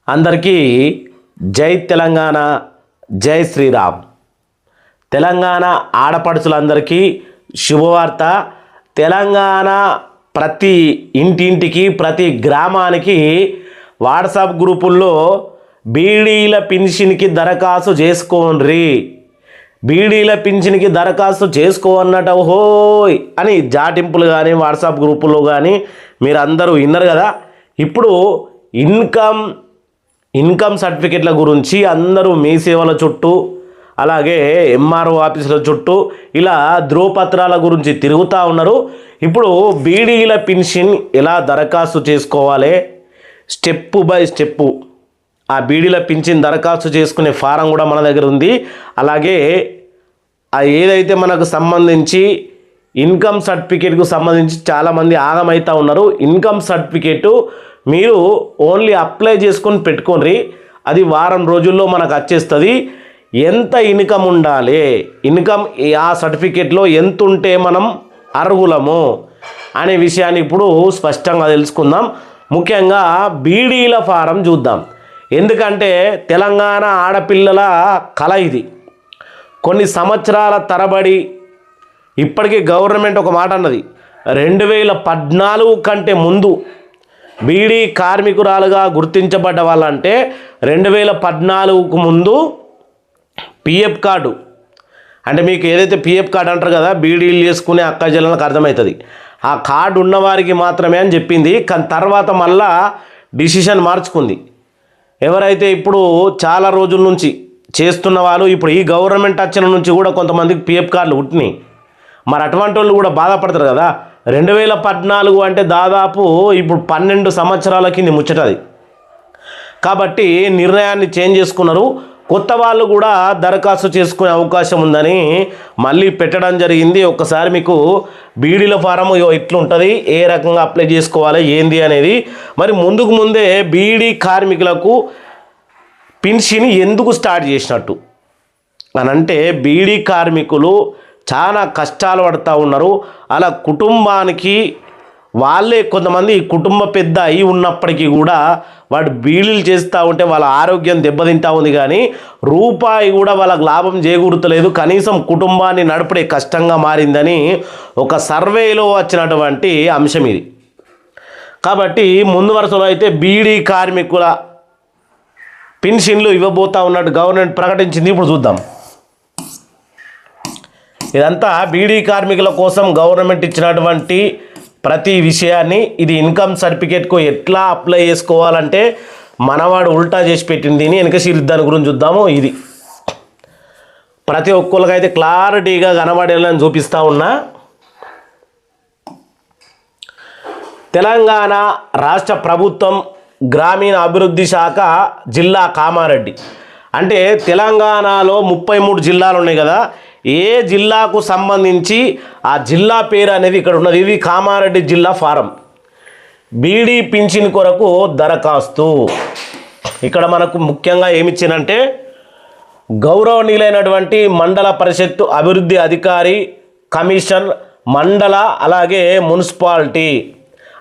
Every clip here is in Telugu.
అందరికీ జై తెలంగాణ, జై శ్రీరామ్. తెలంగాణ ఆడపడుచులందరికీ శుభవార్త. తెలంగాణ ప్రతి ఇంటింటికి, ప్రతి గ్రామానికి వాట్సాప్ గ్రూపుల్లో బీడీల పింఛన్కి దరఖాస్తు చేసుకోండ్రి, బీడీల పింఛన్కి దరఖాస్తు చేసుకోవన్నట హోయ్ అని జాటింపులు కానీ వాట్సాప్ గ్రూపుల్లో కానీ మీరు అందరూ విన్నారు కదా. ఇప్పుడు ఇన్కమ్ సర్టిఫికెట్ల గురించి అందరూ మీ సేవల చుట్టూ, అలాగే ఎంఆర్ఓ ఆఫీసుల చుట్టూ ఇలా ధ్రువపత్రాల గురించి తిరుగుతూ ఉన్నారు. ఇప్పుడు బీడీల పెన్షన్ ఎలా దరఖాస్తు చేసుకోవాలి, స్టెప్ బై స్టెప్పు ఆ బీడీల పెన్షన్ దరఖాస్తు చేసుకునే ఫారం కూడా మన దగ్గర ఉంది. అలాగే ఏదైతే మనకు సంబంధించి ఇన్కమ్ సర్టిఫికేట్కు సంబంధించి చాలామంది ఆగమవుతూ ఉన్నారు. ఇన్కమ్ సర్టిఫికేటు మీరు ఓన్లీ అప్లై చేసుకొని పెట్టుకోండి, అది వారం రోజుల్లో మనకు వచ్చేస్తుంది. ఎంత ఇన్కమ్ ఉండాలి, ఇన్కమ్ ఆ సర్టిఫికేట్లో ఎంత ఉంటే మనం అర్హులము అనే విషయాన్ని ఇప్పుడు స్పష్టంగా తెలుసుకుందాం. ముఖ్యంగా బీడీల ఫారం చూద్దాం. ఎందుకంటే తెలంగాణ ఆడపిల్లల కళ ఇది. కొన్ని సంవత్సరాల తరబడి ఇప్పటికీ గవర్నమెంట్ ఒక మాట అన్నది, 2014 కంటే ముందు బీడీ కార్మికురాలుగా గుర్తించబడ్డ వాళ్ళంటే 2014కు ముందు పిఎఫ్ కార్డు, అంటే మీకు ఏదైతే పిఎఫ్ కార్డు అంటారు కదా, బీడీలు చేసుకునే అక్క చెల్లెలకు అర్థమవుతుంది, ఆ కార్డు ఉన్నవారికి మాత్రమే అని చెప్పింది. కానీ తర్వాత మళ్ళా డిసిషన్ మార్చుకుంది. ఎవరైతే ఇప్పుడు చాలా రోజుల నుంచి చేస్తున్న వాళ్ళు ఇప్పుడు ఈ గవర్నమెంట్ వచ్చిన నుంచి కూడా కొంతమందికి పిఎఫ్ కార్డులు పుట్టినాయి. మరి అటువంటి వాళ్ళు కూడా బాధపడతారు కదా. 2014 అంటే దాదాపు ఇప్పుడు 12 సంవత్సరాల కింద ముచ్చటది. కాబట్టి నిర్ణయాన్ని చేంజ్ చేసుకున్నారు. కొత్త వాళ్ళు కూడా దరఖాస్తు చేసుకునే అవకాశం ఉందని మళ్ళీ పెట్టడం జరిగింది. ఒక్కసారి మీకు బీడీల ఫారం ఎట్లుంటుంది, ఏ రకంగా అప్లై చేసుకోవాలి ఏంది అనేది. మరి ముందే బీడీ కార్మికులకు పెన్షన్ ఎందుకు స్టార్ట్ చేసినట్టు అని అంటే, బీడీ కార్మికులు చాలా కష్టాలు పడుతూ ఉన్నారు. అలా కుటుంబానికి వాళ్ళే కొంతమంది కుటుంబ పెద్ద అయి ఉన్నప్పటికీ కూడా వాడు బీడీలు చేస్తూ ఉంటే వాళ్ళ ఆరోగ్యం దెబ్బతింటా ఉంది, కానీ రూపాయి కూడా వాళ్ళకు లాభం చేకూరుతలేదు. కనీసం కుటుంబాన్ని నడిపే కష్టంగా మారిందని ఒక సర్వేలో వచ్చినటువంటి అంశం ఇది. కాబట్టి ముందు వరుసలో అయితే బీడీ కార్మికుల పెన్షన్లు ఇవ్వబోతా ఉన్నట్టు గవర్నమెంట్ ప్రకటించింది. ఇప్పుడు చూద్దాం. ఇదంతా బీడీ కార్మికుల కోసం గవర్నమెంట్ ఇచ్చినటువంటి ప్రతి విషయాన్ని, ఇది ఇన్కమ్ సర్టిఫికేట్కు ఎట్లా అప్లై చేసుకోవాలంటే మనవాడు ఉల్టా చేసి పెట్టింది. వెనక దాని గురించి చూద్దాము. ఇది ప్రతి ఒక్కరికైతే క్లారిటీగా కనబడేలా చూపిస్తూ ఉన్నా. తెలంగాణ రాష్ట్ర ప్రభుత్వం గ్రామీణ అభివృద్ధి శాఖ జిల్లా కామారెడ్డి, అంటే తెలంగాణలో 33 జిల్లాలు ఉన్నాయి కదా, ఏ జిల్లాకు సంబంధించి ఆ జిల్లా పేరు అనేది ఇక్కడ ఉన్నది. ఇది కామారెడ్డి జిల్లా ఫారం. బీడీ పింఛన్ కొరకు దరఖాస్తు. ఇక్కడ మనకు ముఖ్యంగా ఏమిచ్చిందంటే, గౌరవనీయులైనటువంటి మండల పరిషత్తు అభివృద్ధి అధికారి, కమిషన్, మండల, అలాగే మున్సిపాలిటీ,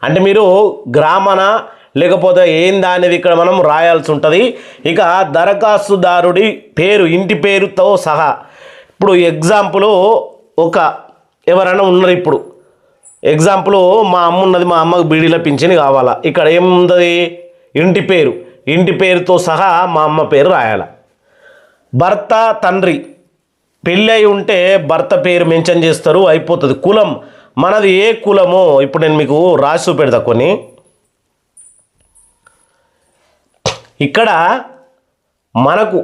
అంటే మీరు గ్రామన లేకపోతే ఏందా అనేది ఇక్కడ మనం రాయాల్సి ఉంటుంది. ఇక దరఖాస్తుదారుడి పేరు, ఇంటి పేరుతో సహా. ఇప్పుడు ఎగ్జాంపుల్ ఎవరైనా ఉన్నారు, ఇప్పుడు ఎగ్జాంపుల్ మా అమ్మ ఉన్నది, మా అమ్మకు బీడీల పింఛన్ కావాలా. ఇక్కడ ఏముంది, ఇంటి పేరుతో సహా మా అమ్మ పేరు రాయాల. భర్త, తండ్రి పెళ్ళి అయి ఉంటే భర్త పేరు మెన్షన్ చేస్తారు, అయిపోతుంది. కులం మనది ఏ కులమో ఇప్పుడు నేను మీకు రాసి చూపెడతా కొన్ని. ఇక్కడ మనకు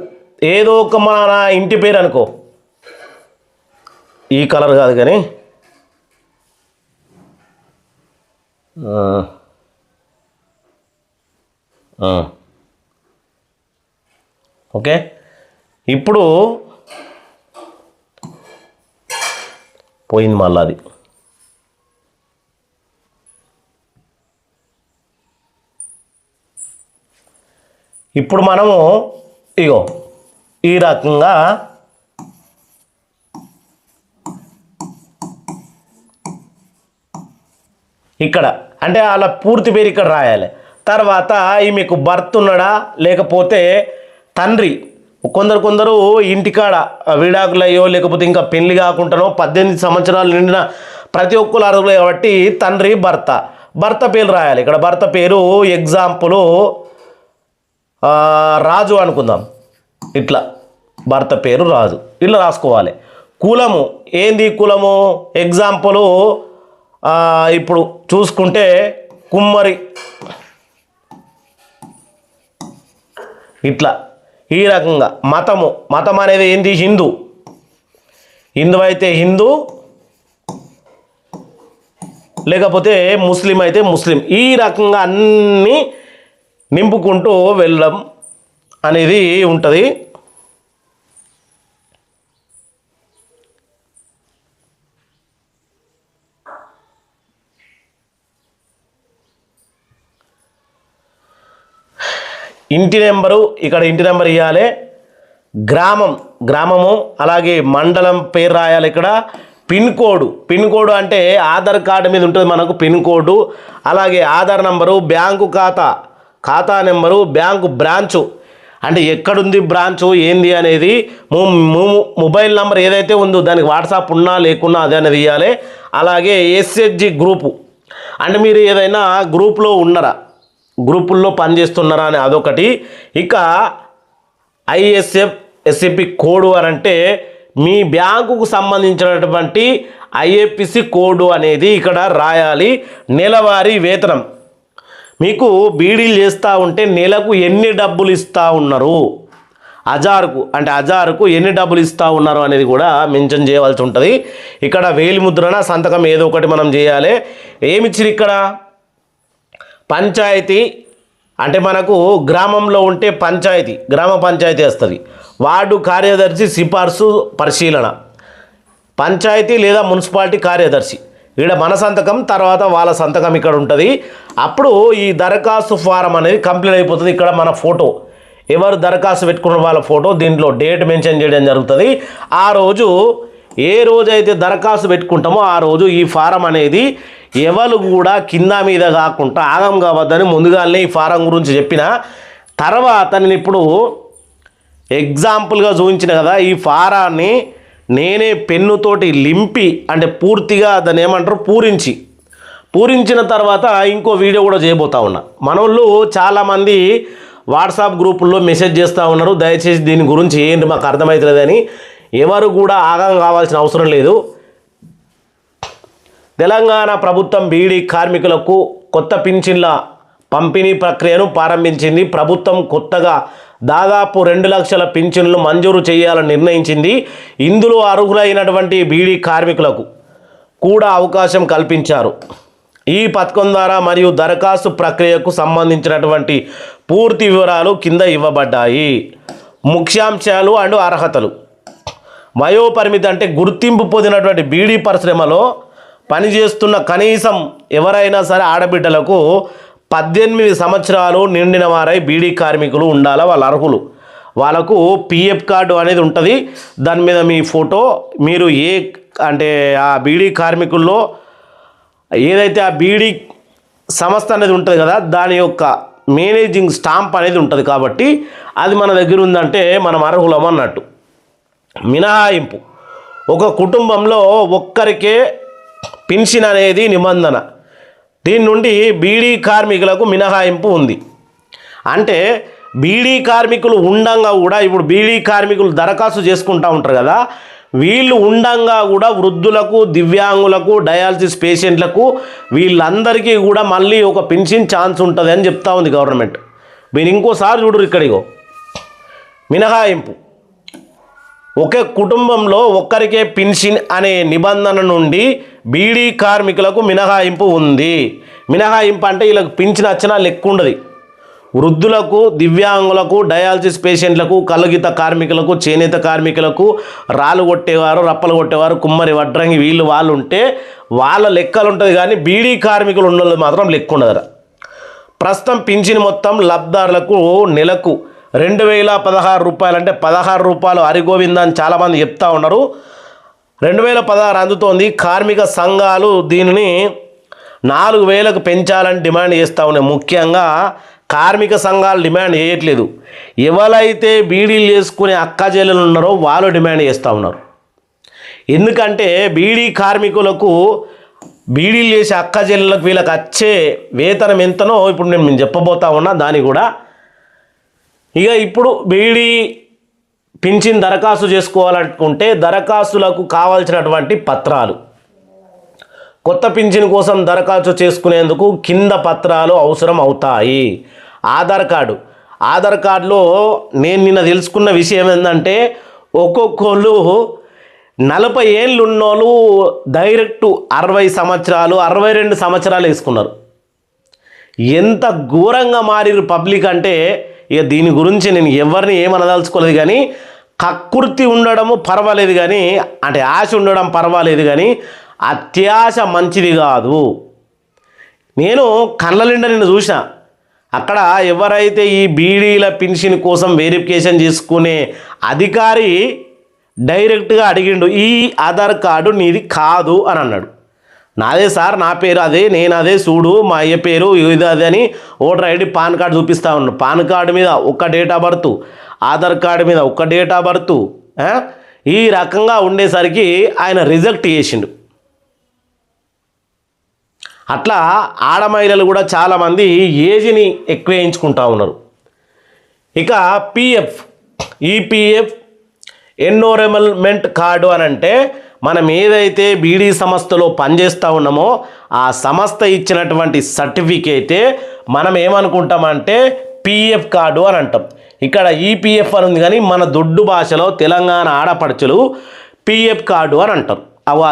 ఏదో ఒక మన ఇంటి పేరు అనుకో, ఈ కలర్ కాదు కానీ ఓకే. ఇప్పుడు పోయింది మళ్ళీ అది. ఇప్పుడు మనము ఇగో ఈ రకంగా ఇక్కడ అంటే వాళ్ళ పూర్తి పేరు ఇక్కడ రాయాలి. తర్వాత ఈమెకు భర్త ఉన్నాడా లేకపోతే తండ్రి. కొందరు ఇంటికాడ విడాకులయ్యో లేకపోతే ఇంకా పెళ్లి కాకుండానో 18 సంవత్సరాలు నిండిన ప్రతి ఒక్కరు అర్హులే కాబట్టి తండ్రి భర్త పేరు రాయాలి. ఇక్కడ భర్త పేరు ఎగ్జాంపుల్ రాజు అనుకుందాం. ఇట్లా భర్త పేరు రాజు ఇట్లా రాసుకోవాలి. కులము ఏంది? కులము ఎగ్జాంపుల్ ఇప్పుడు చూసుకుంటే కుమ్మరి. ఇట్లా ఈ రకంగా. మతం అనేది ఏంది? హిందూ అయితే హిందూ, లేకపోతే ముస్లిం అయితే ముస్లిం. ఈ రకంగా అన్నీ నింపుకుంటూ వెళ్ళడం అనేది ఉంటుంది. ఇంటి నెంబరు ఇక్కడ ఇంటి నెంబర్ ఇవ్వాలి. గ్రామము అలాగే మండలం పేరు రాయాలి. ఇక్కడ పిన్ కోడ్ అంటే ఆధార్ కార్డు మీద ఉంటుంది మనకు పిన్ కోడ్. అలాగే ఆధార్ నెంబరు, బ్యాంకు ఖాతా నెంబరు, బ్యాంకు బ్రాంచు అంటే ఎక్కడుంది బ్రాంచు ఏంది అనేది, మొబైల్ నెంబర్ ఏదైతే ఉందో దానికి వాట్సాప్ ఉన్నా లేకున్నా అదే అనేది ఇవ్వాలి. అలాగే ఎస్హెచ్జి గ్రూపు అంటే మీరు ఏదైనా గ్రూప్లో ఉన్నారా, గ్రూపుల్లో పనిచేస్తున్నారా అని అదొకటి. ఇక ఐఎస్ఎఫ్ఎస్సిపి కోడ్ అని అంటే మీ బ్యాంకుకు సంబంధించినటువంటి ఐఎఫ్ఎస్సి కోడ్ అనేది ఇక్కడ రాయాలి. నెలవారీ వేతనం మీకు బీడీలు చేస్తూ ఉంటే నెలకు ఎన్ని డబ్బులు ఇస్తూ ఉన్నారు, హజారుకు ఎన్ని డబ్బులు ఇస్తూ ఉన్నారు అనేది కూడా మెన్షన్ చేయవలసి ఉంటుంది. ఇక్కడ వేలిముద్రణ సంతకం ఏదో ఒకటి మనం చేయాలి. ఏమిచ్చిరు ఇక్కడ? పంచాయతీ అంటే మనకు గ్రామంలో ఉంటే గ్రామ పంచాయతీ వస్తుంది. వార్డు కార్యదర్శి సిఫార్సు పరిశీలన, పంచాయతీ లేదా మున్సిపాలిటీ కార్యదర్శి. ఇక్కడ మన సంతకం తర్వాత వాళ్ళ సంతకం ఇక్కడ ఉంటుంది. అప్పుడు ఈ దరఖాస్తు ఫారం అనేది కంప్లీట్ అయిపోతుంది. ఇక్కడ మన ఫోటో, ఎవరు దరఖాస్తు పెట్టుకున్న వాళ్ళ ఫోటో, దీంట్లో డేట్ మెన్షన్ చేయడం జరుగుతుంది. ఆ రోజు ఏ రోజైతే దరఖాస్తు పెట్టుకుంటామో ఆ రోజు ఈ ఫారం అనేది ఎవరు కూడా కింద మీద కాకుండా ఆగం కావద్దని ముందుగానే ఈ ఫారం గురించి చెప్పిన తర్వాత నేను ఇప్పుడు ఎగ్జాంపుల్గా చూపించిన కదా, ఈ ఫారాన్ని నేనే పెన్నుతోటి లింపి అంటే పూర్తిగా దాన్ని ఏమంటారు పూరించిన తర్వాత ఇంకో వీడియో కూడా చేయబోతా ఉన్నా. మనోళ్ళు చాలామంది వాట్సాప్ గ్రూపుల్లో మెసేజ్ చేస్తూ ఉన్నారు, దయచేసి దీని గురించి ఏంటి మాకు అర్థమవుతుందని. ఎవరు కూడా ఆగం కావాల్సిన అవసరం లేదు. తెలంగాణ ప్రభుత్వం బీడీ కార్మికులకు కొత్త పింఛన్ల పంపిణీ ప్రక్రియను ప్రారంభించింది. ప్రభుత్వం కొత్తగా దాదాపు 2 లక్షల పింఛన్లు మంజూరు చేయాలని నిర్ణయించింది. ఇందులో అర్హులైనటువంటి బీడీ కార్మికులకు కూడా అవకాశం కల్పించారు. ఈ పథకం ద్వారా మరియు దరఖాస్తు ప్రక్రియకు సంబంధించినటువంటి పూర్తి వివరాలు కింద ఇవ్వబడ్డాయి. ముఖ్యాంశాలు అండ్ అర్హతలు. వయోపరిమితి అంటే గుర్తింపు పొందినటువంటి బీడీ పరిశ్రమలో పనిచేస్తున్న కనీసం ఎవరైనా సరే ఆడబిడ్డలకు 18 సంవత్సరాలు నిండిన వారై బీడీ కార్మికులు ఉండాలా, వాళ్ళ అర్హులు. వాళ్ళకు పిఎఫ్ కార్డు అనేది ఉంటుంది. దాని మీద మీ ఫోటో, మీరు అంటే ఆ బీడీ కార్మికుల్లో ఏదైతే ఆ బీడీ సంస్థ అనేది ఉంటుంది కదా, దాని యొక్క మేనేజింగ్ స్టాంప్ అనేది ఉంటుంది. కాబట్టి అది మన దగ్గర ఉందంటే మనం అర్హులం అన్నట్టు. మినహాయింపు. ఒక కుటుంబంలో ఒక్కరికే పెన్షన్ అనేది నిబంధన. దీని నుండి బీడీ కార్మికులకు మినహాయింపు ఉంది. అంటే బీడీ కార్మికులు ఉండంగా కూడా, ఇప్పుడు బీడీ కార్మికులు దరఖాస్తు చేసుకుంటూ ఉంటారు కదా, వీళ్ళు ఉండంగా కూడా వృద్ధులకు, దివ్యాంగులకు, డయాలసిస్ పేషెంట్లకు వీళ్ళందరికీ కూడా మళ్ళీ ఒక పెన్షన్ ఛాన్స్ ఉంటుంది అని చెప్తా ఉంది గవర్నమెంట్. మీరు ఇంకోసారి చూడరు ఇక్కడిగో మినహాయింపు. ఒకే కుటుంబంలో ఒక్కరికే పెన్షన్ అనే నిబంధన నుండి బీడీ కార్మికులకు మినహాయింపు ఉంది. మినహాయింపు అంటే వీళ్ళకి పెన్షన్ వచ్చినా లెక్క ఉండదు. వృద్ధులకు, దివ్యాంగులకు, డయాలసిస్ పేషెంట్లకు, కలుగిత కార్మికులకు, చేనేత కార్మికులకు, రాళ్ళు కొట్టేవారు, రప్పలు కొట్టేవారు, కుమ్మరి, వడ్రంగి వాళ్ళు ఉంటే వాళ్ళ లెక్కలు ఉంటుంది. కానీ బీడీ కార్మికులు ఉన్నది మాత్రం లెక్క ఉండదు. ప్రస్తుతం పింఛన్ మొత్తం లబ్ధిదారులకు నెలకు 2016 రూపాయలు, అంటే 16 రూపాయలు హరిగోవింద అని చాలామంది చెప్తా ఉన్నారు. 2016 అందుతోంది. కార్మిక సంఘాలు దీనిని 4,000కు పెంచాలని డిమాండ్ చేస్తూ ఉన్నాయి. ముఖ్యంగా కార్మిక సంఘాలు డిమాండ్ చేయట్లేదు, ఎవరైతే బీడీలు చేసుకునే అక్క చెల్లెలు ఉన్నారో వాళ్ళు డిమాండ్ చేస్తూ ఉన్నారు. ఎందుకంటే బీడీ కార్మికులకు బీడీలు చేసే అక్క చెల్లెలకు వీళ్ళకి వచ్చే వేతనం ఎంతనో ఇప్పుడు నేను చెప్పబోతా ఉన్నా. దాన్ని కూడా ఇప్పుడు బీడీ పింఛన్ దరఖాస్తు చేసుకోవాలనుకుంటే దరఖాస్తులకు కావాల్సినటువంటి పత్రాలు, కొత్త పింఛన్ కోసం దరఖాస్తు చేసుకునేందుకు కింద పత్రాలు అవసరం అవుతాయి. ఆధార్ కార్డులో నేను నిన్న తెలుసుకున్న విషయం ఏంటంటే ఒక్కొక్కళ్ళు 40 ఏళ్ళు ఉన్నోళ్ళు డైరెక్ట్ 60 సంవత్సరాలు 62 సంవత్సరాలు వేసుకున్నారు. ఎంత ఘోరంగా మారిరు పబ్లిక్ అంటే దీని గురించి నేను ఎవరిని ఏమనదలుచుకోలేదు, కానీ కక్కుర్తి ఉండడము పర్వాలేదు, కానీ అంటే ఆశ ఉండడం పర్వాలేదు, కానీ అత్యాశ మంచిది కాదు. నేను కళ్ళ నిండా నిన్ను చూసిన, అక్కడ ఎవరైతే ఈ బీడీల పెన్షన్ కోసం వెరిఫికేషన్ చేసుకునే అధికారి డైరెక్ట్గా అడిగిండు, ఈ ఆధార్ కార్డు నీది కాదు అని అన్నాడు. నాదే సార్, నా పేరు అదే, నేను అదే, చూడు మా అయ్య పేరు ఇది అదే అని ఓటర్ ఐడి పాన్ కార్డు చూపిస్తూ ఉన్నాడు. పాన్ కార్డు మీద ఒక date of birth, Aadhaar card మీద ఒక డేట్ ఆఫ్ బర్త్, ఈ రకంగా ఉండేసరికి ఆయన రిజెక్ట్ చేసిండు. అట్లా ఆడ మహిళలు కూడా చాలామంది ఏజ్ని ఎక్కువ వేయించుకుంటూ ఉన్నారు. ఇక ఈపీఎఫ్ ఎన్రోల్మెంట్ కార్డు అని అంటే మనం ఏదైతే బీడీ సంస్థలో పనిచేస్తూ ఉన్నామో ఆ సంస్థ ఇచ్చినటువంటి సర్టిఫికేటే మనం ఏమనుకుంటామంటే పిఎఫ్ కార్డు అని అంటాం. ఇక్కడ ఈపీఎఫ్ అని ఉంది, కానీ మన దొడ్డు భాషలో తెలంగాణ ఆడపడుచులు పిఎఫ్ కార్డు అని అంటారు.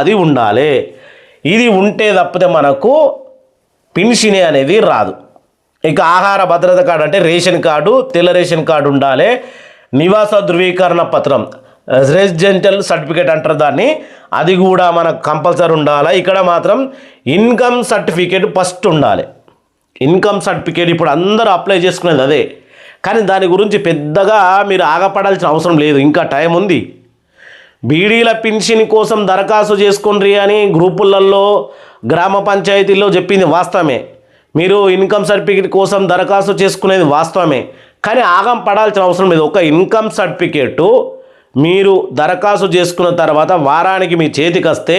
అది ఉండాలి. ఇది ఉంటే తప్పితే మనకు పెన్షన్ అనేది రాదు. ఇక ఆహార భద్రత కార్డు అంటే రేషన్ కార్డు, తెల్ల రేషన్ కార్డు ఉండాలి. నివాస ధృవీకరణ పత్రం, రెసిడెంటల్ సర్టిఫికేట్ అంటారు దాన్ని, అది కూడా మనకు కంపల్సరీ ఉండాలి. ఇక్కడ మాత్రం ఇన్కమ్ సర్టిఫికేట్ ఫస్ట్ ఉండాలి. ఇన్కమ్ సర్టిఫికేట్ ఇప్పుడు అందరూ అప్లై చేసుకునేది అదే, కానీ దాని గురించి పెద్దగా మీరు ఆగపడాల్సిన అవసరం లేదు, ఇంకా టైం ఉంది. బీడీల పెన్షన్ కోసం దరఖాస్తు చేసుకుండ్రి అని గ్రూపులలో గ్రామ పంచాయతీల్లో చెప్పింది వాస్తవమే. మీరు ఇన్కమ్ సర్టిఫికేట్ కోసం దరఖాస్తు చేసుకునేది వాస్తవమే, కానీ ఆగం పడాల్సిన అవసరం లేదు. ఒక ఇన్కమ్ సర్టిఫికేటు మీరు దరఖాస్తు చేసుకున్న తర్వాత వారానికి మీ చేతికి వస్తే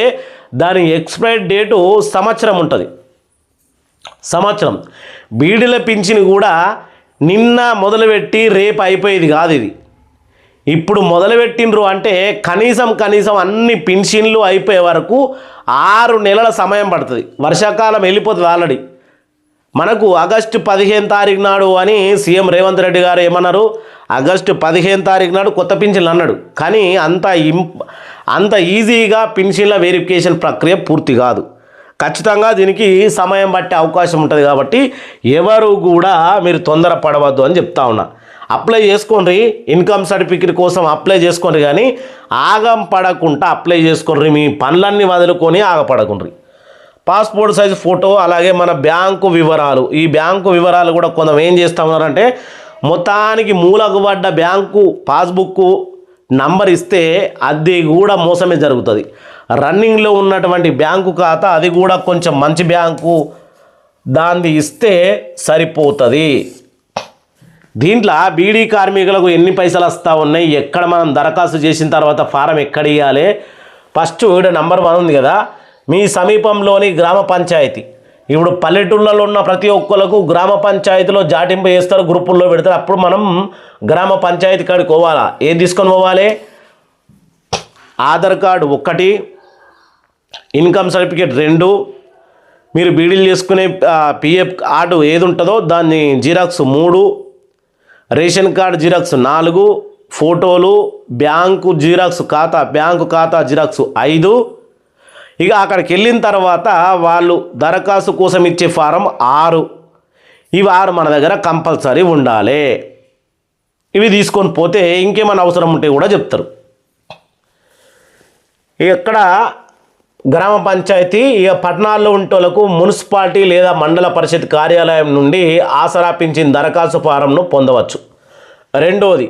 దాని ఎక్స్పైరీ డేటు సంవత్సరం ఉంటుంది. సంవత్సరం. బీడీల పింఛన్ కూడా నిన్న మొదలుపెట్టి రేపు అయిపోయేది కాదు. ఇది ఇప్పుడు మొదలుపెట్టిండ్రు అంటే కనీసం అన్ని పెన్షన్లు అయిపోయే వరకు 6 నెలల సమయం పడుతుంది. వర్షాకాలం వెళ్ళిపోతుంది ఆల్రెడీ. మనకు ఆగస్టు 15 తారీఖు నాడు అని సీఎం రేవంత్ రెడ్డి గారు ఏమన్నారు, ఆగస్టు 15 తారీఖు నాడు కొత్త పింఛన్లు అన్నాడు. కానీ అంత ఈజీగా పెన్షన్ల వెరిఫికేషన్ ప్రక్రియ పూర్తి కాదు. ఖచ్చితంగా దీనికి సమయం పట్టే అవకాశం ఉంటుంది. కాబట్టి ఎవరు కూడా మీరు తొందరపడవద్దు అని చెప్తా ఉన్నా. అప్లై చేసుకోండి, ఇన్కమ్ సర్టిఫికేట్ కోసం అప్లై చేసుకోండి, కానీ ఆగం పడకుండా అప్లై చేసుకోండి. మీ పనులన్నీ వదులుకొని ఆగపడకుండ్రి. పాస్పోర్ట్ సైజు ఫోటో, అలాగే మన బ్యాంకు వివరాలు. ఈ బ్యాంకు వివరాలు కూడా కొంత ఏం చేస్తూ ఉన్నారంటే మొత్తానికి మూలకు పడ్డ బ్యాంకు పాస్బుక్ నంబర్ ఇస్తే అది కూడా మోసమే జరుగుతుంది. రన్నింగ్లో ఉన్నటువంటి బ్యాంకు ఖాతా అది కూడా కొంచెం మంచి బ్యాంకు దాన్ని ఇస్తే సరిపోతుంది. దీంట్లో బీడీ కార్మికులకు ఎన్ని పైసలు వస్తూ ఉన్నాయి, ఎక్కడ మనం దరఖాస్తు చేసిన తర్వాత ఫారం ఎక్కడ ఇవ్వాలి. ఫస్ట్ ఇక్కడ నంబర్ 1 ఉంది కదా, మీ సమీపంలోని గ్రామ పంచాయతీ. ఇప్పుడు పల్లెటూళ్ళలో ఉన్న ప్రతి ఒక్కరికి గ్రామ పంచాయతీలో జాటింపు చేస్తారు, గ్రూపుల్లో పెడతారు. అప్పుడు మనం గ్రామ పంచాయతీ కాడికి పోవాలా. ఏం తీసుకొని పోవాలి? ఆధార్ కార్డు 1, ఇన్కమ్ సర్టిఫికేట్ 2, మీరు బీడీలు చేసుకునే పిఎఫ్ కార్డు ఏది ఉంటుందో దాన్ని జిరాక్స్ 3, రేషన్ కార్డు జిరాక్స్ 4, ఫోటోలు, బ్యాంకు ఖాతా జిరాక్స్ 5. ఇక అక్కడికి వెళ్ళిన తర్వాత వాళ్ళు దరఖాస్తు కోసం ఇచ్చే ఫారం 6. ఇవి 6 మన దగ్గర కంపల్సరీ ఉండాలి. ఇవి తీసుకొని పోతే ఇంకేమైనా అవసరం ఉంటే కూడా చెప్తారు. ఇక్కడ గ్రామ పంచాయతీ పట్టణాల్లో ఉంటోళ్లకు మున్సిపాలిటీ లేదా మండల పరిషత్ కార్యాలయం నుండి ఆసరా పింఛన్ దరఖాస్తు ఫారంను పొందవచ్చు. రెండోది,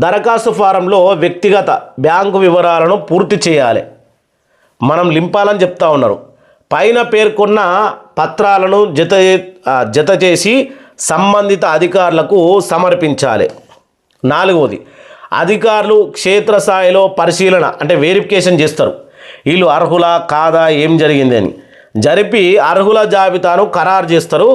దరఖాస్తు ఫారంలో వ్యక్తిగత బ్యాంకు వివరాలను పూర్తి చేయాలి. మనం లింపాలని చెప్తా ఉన్నారు. పైన పేర్కొన్న పత్రాలను జత చేసి సంబంధిత అధికారులకు సమర్పించాలి. 4వది, అధికారులు క్షేత్రస్థాయిలో పరిశీలన అంటే వెరిఫికేషన్ చేస్తారు. వీళ్ళు అర్హులా కాదా, ఏం జరిగింది అని జరిపి అర్హుల జాబితాను ఖరారు చేస్తారు.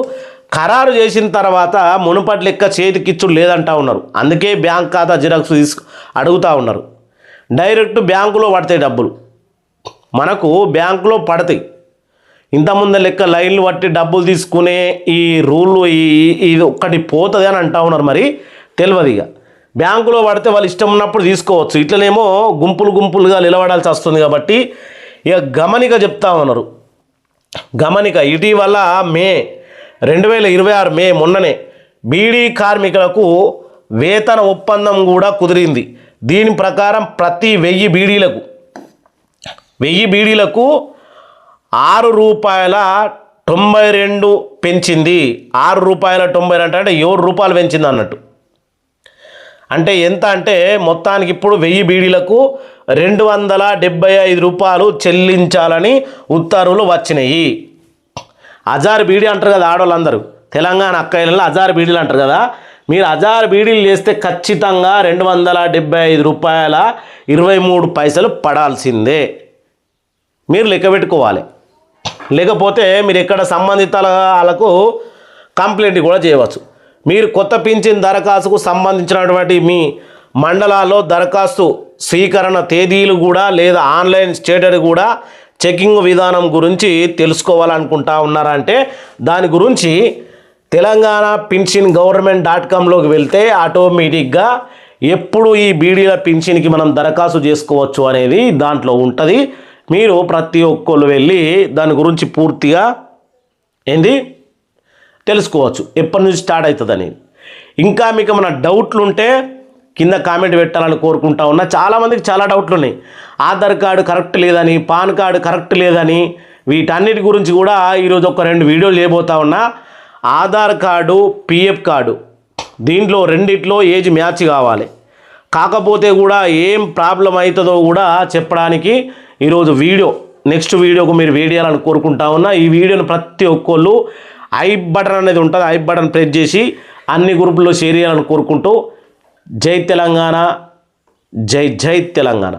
ఖరారు చేసిన తర్వాత మునుపటి లెక్క చేతికిచ్చుడు లేదంటా ఉన్నారు. అందుకే బ్యాంక్ ఖాతా జిరాక్స్ అడుగుతూ ఉన్నారు. డైరెక్ట్ బ్యాంకులో పడతాయి డబ్బులు, మనకు బ్యాంకులో పడతాయి. ఇంతకుముందు లెక్క లైన్లు పట్టి డబ్బులు తీసుకునే ఈ రూళ్ళు ఇది ఒక్కటి పోతుంది అని అంటూ ఉన్నారు. మరి తెలియదు. ఇక బ్యాంకులో పడితే వాళ్ళు ఇష్టం ఉన్నప్పుడు తీసుకోవచ్చు, ఇట్లనేమో గుంపులుగా నిలబడాల్సి వస్తుంది. కాబట్టి ఇక గమనిక చెప్తా ఉన్నారు. గమనిక, ఇటీవల మే 2026 మే మొన్ననే బీడీ కార్మికులకు వేతన ఒప్పందం కూడా కుదిరింది. దీని ప్రకారం ప్రతి 1000 బీడీలకు ₹6.92 పెంచింది. ₹6.92 అంటే ₹7 పెంచింది అన్నట్టు. అంటే ఎంత అంటే మొత్తానికి ఇప్పుడు 1000 బీడీలకు ₹275 చెల్లించాలని ఉత్తర్వులు వచ్చినాయి. హజార్ బీడీ అంటారు కదా ఆడవాళ్ళందరూ, తెలంగాణ అక్కయ్యలలో హజార్ బీడీలు అంటారు కదా. మీరు హజార్ బీడీలు చేస్తే ఖచ్చితంగా ₹275.23 పడాల్సిందే. మీరు లెక్క పెట్టుకోవాలి. లేకపోతే మీరు ఎక్కడ సంబంధిత వాళ్ళకు కంప్లైంట్ కూడా చేయవచ్చు. మీరు కొత్త పింఛన్ దరఖాస్తుకు సంబంధించినటువంటి మీ మండలాల్లో దరఖాస్తు స్వీకరణ తేదీలు కూడా లేదా ఆన్లైన్ స్టేటస్ కూడా చెకింగ్ విధానం గురించి తెలుసుకోవాలనుకుంటా ఉన్నారంటే దాని గురించి తెలంగాణ పింఛన్ government.comలోకి వెళ్తే ఆటోమేటిక్గా ఎప్పుడు ఈ బీడీల పింఛన్కి మనం దరఖాస్తు చేసుకోవచ్చు అనేది దాంట్లో ఉంటుంది. మీరు ప్రతి ఒక్కళ్ళు వెళ్ళి దాని గురించి పూర్తిగా తెలుసుకోవచ్చు, ఎప్పటి నుంచి స్టార్ట్ అవుతుంది అనేది. ఇంకా మీకు ఏమైనా డౌట్లు ఉంటే కింద కామెంట్ పెట్టాలని కోరుకుంటా ఉన్నా. చాలామందికి చాలా డౌట్లు ఉన్నాయి. ఆధార్ కార్డు కరెక్ట్ లేదని, పాన్ కార్డు కరెక్ట్ లేదని, వీటన్నిటి గురించి కూడా ఈరోజు ఒక 2 వీడియోలు చేయబోతా ఉన్నా. ఆధార్ కార్డు, పిఎఫ్ కార్డు, దీంట్లో రెండిట్లో ఏజ్ మ్యాచ్ కావాలి. కాకపోతే కూడా ఏం ప్రాబ్లం అవుతుందో కూడా చెప్పడానికి ఈరోజు నెక్స్ట్ వీడియోకు మీరు వేడియాలని కోరుకుంటా ఉన్నా. ఈ వీడియోని ప్రతి ఒక్కళ్ళు ఐ బటన్ అనేది ఉంటుంది, ఐ బటన్ ప్రెస్ చేసి అన్ని గ్రూపుల్లో షేర్ చేయాలని కోరుకుంటూ జై తెలంగాణ, జై తెలంగాణ.